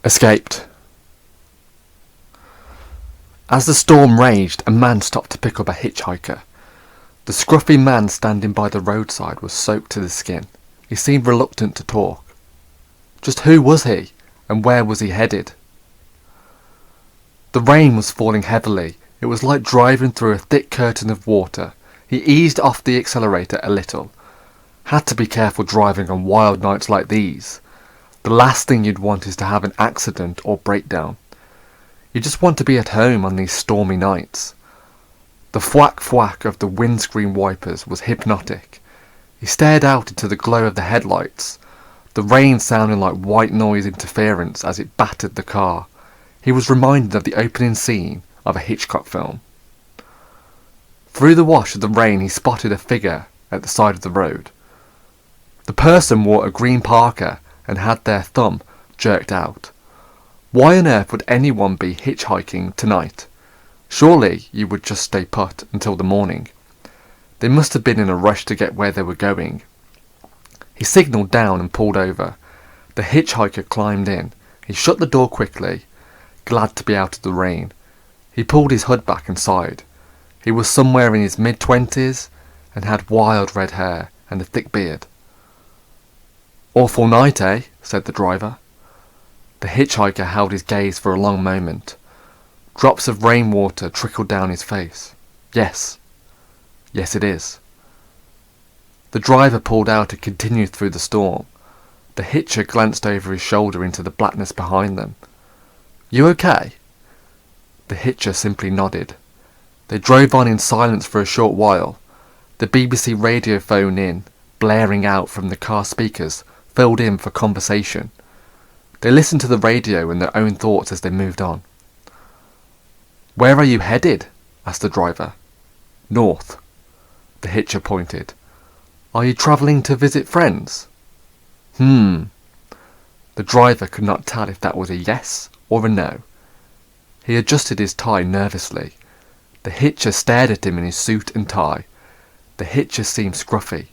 Escaped. As the storm raged, a man stopped to pick up a hitchhiker. The scruffy man standing by the roadside was soaked to the skin. He seemed reluctant to talk. Just who was he, and where was he headed? The rain was falling heavily. It was like driving through a thick curtain of water. He eased off the accelerator a little. Had to be careful driving on wild nights like these. The last thing you'd want is to have an accident or breakdown. You just want to be at home on these stormy nights. The thwack thwack of the windscreen wipers was hypnotic. He stared out into the glow of the headlights, the rain sounding like white noise interference as it battered the car. He was reminded of the opening scene of a Hitchcock film. Through the wash of the rain he spotted a figure at the side of the road. The person wore a green parka and had their thumb jerked out. Why on earth would anyone be hitchhiking tonight? Surely you would just stay put until the morning. They must have been in a rush to get where they were going. He signalled down and pulled over. The hitchhiker climbed in. He shut the door quickly, glad to be out of the rain. He pulled his hood back and sighed. He was somewhere in his mid-20s and had wild red hair and a thick beard. "Awful night, eh?" said the driver. The hitchhiker held his gaze for a long moment. Drops of rainwater trickled down his face. Yes. Yes, it is. The driver pulled out and continued through the storm. The hitcher glanced over his shoulder into the blackness behind them. "You okay?" The hitcher simply nodded. They drove on in silence for a short while. The BBC radio phone in, blaring out from the car speakers, filled in for conversation. They listened to the radio and their own thoughts as they moved on. "Where are you headed?" asked the driver. "North." The hitcher pointed. "Are you travelling to visit friends?" The driver could not tell if that was a yes or a no. He adjusted his tie nervously. The hitcher stared at him in his suit and tie. The hitcher seemed scruffy,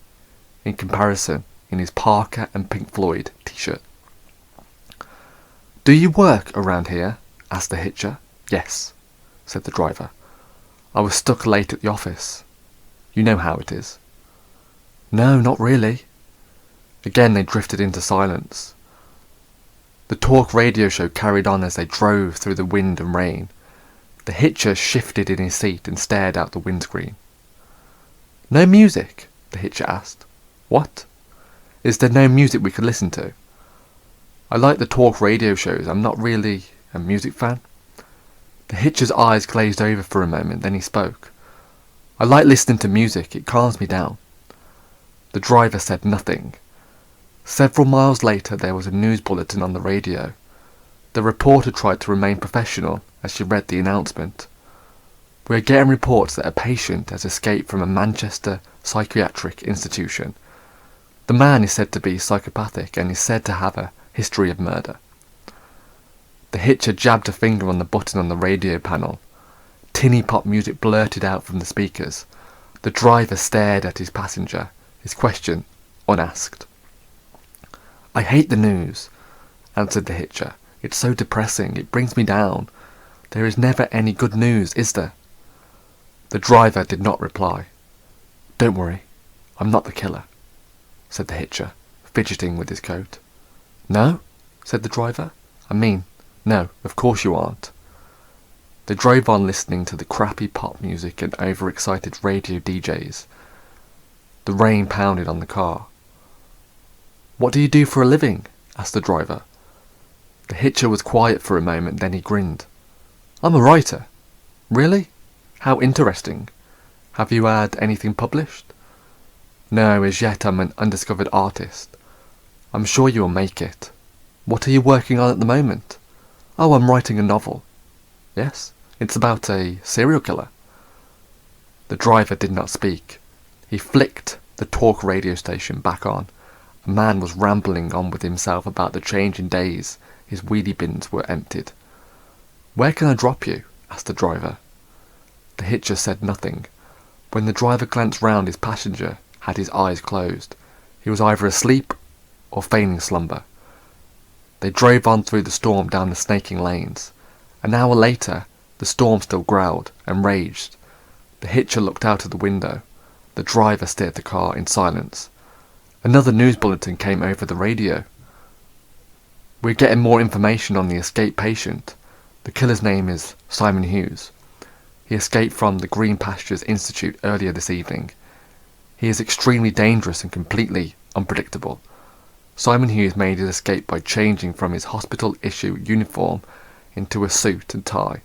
in comparison, in his parka and Pink Floyd t-shirt. "Do you work around here?" asked the hitcher. "Yes," said the driver. "I was stuck late at the office. You know how it is." "No, not really." Again they drifted into silence. The talk radio show carried on as they drove through the wind and rain. The hitcher shifted in his seat and stared out the windscreen. "No music?" the hitcher asked. "What? Is there no music we could listen to?" "I like the talk radio shows. I'm not really a music fan." The hitcher's eyes glazed over for a moment, then he spoke. "I like listening to music. It calms me down." The driver said nothing. Several miles later there was a news bulletin on the radio. The reporter tried to remain professional as she read the announcement. "We are getting reports that a patient has escaped from a Manchester psychiatric institution. The man is said to be psychopathic and is said to have a history of murder." The hitcher jabbed a finger on the button on the radio panel. Tinny pop music blurted out from the speakers. The driver stared at his passenger, his question unasked. "I hate the news," answered the hitcher. "It's so depressing. It brings me down. There is never any good news, is there?" The driver did not reply. "Don't worry, I'm not the killer," said the hitcher, fidgeting with his coat. "No?" said the driver. "I mean, no, of course you aren't." They drove on listening to the crappy pop music and overexcited radio DJs. The rain pounded on the car. "What do you do for a living?" asked the driver. The hitcher was quiet for a moment, then he grinned. "I'm a writer." "Really? How interesting. Have you had anything published?" "No, as yet I'm an undiscovered artist." "I'm sure you will make it. What are you working on at the moment?" "Oh, I'm writing a novel." "Yes? It's about a serial killer." The driver did not speak. He flicked the talk radio station back on. A man was rambling on with himself about the change in days his wheelie bins were emptied. "Where can I drop you?" asked the driver. The hitcher said nothing. When the driver glanced round, his passenger had his eyes closed. He was either asleep or feigning slumber. They drove on through the storm down the snaking lanes. An hour later, the storm still growled and raged. The hitcher looked out of the window. The driver steered the car in silence. Another news bulletin came over the radio. "We're getting more information on the escaped patient. The killer's name is Simon Hughes. He escaped from the Green Pastures Institute earlier this evening. He is extremely dangerous and completely unpredictable. Simon Hughes made his escape by changing from his hospital-issue uniform into a suit and tie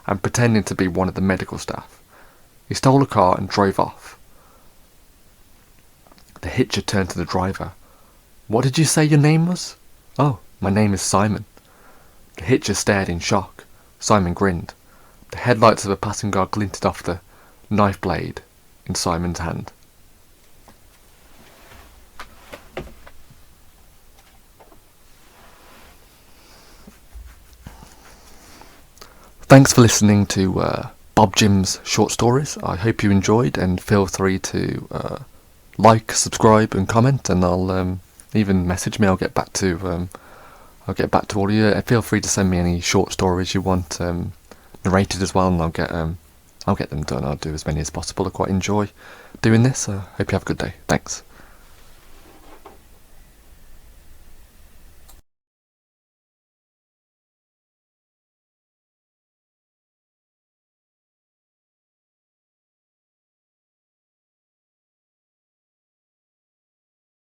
and pretending to be one of the medical staff. He stole a car and drove off." The hitcher turned to the driver. "What did you say your name was?" "Oh, my name is Simon." The hitcher stared in shock. Simon grinned. The headlights of a passing car glinted off the knife blade in Simon's hand. Thanks for listening to Bob Jim's short stories. I hope you enjoyed, and feel free to like, subscribe, and comment. And I'll even message me. I'll get back to all of you. Feel free to send me any short stories you want narrated as well, and I'll get them done. I'll do as many as possible. I quite enjoy doing this. Hope you have a good day. Thanks.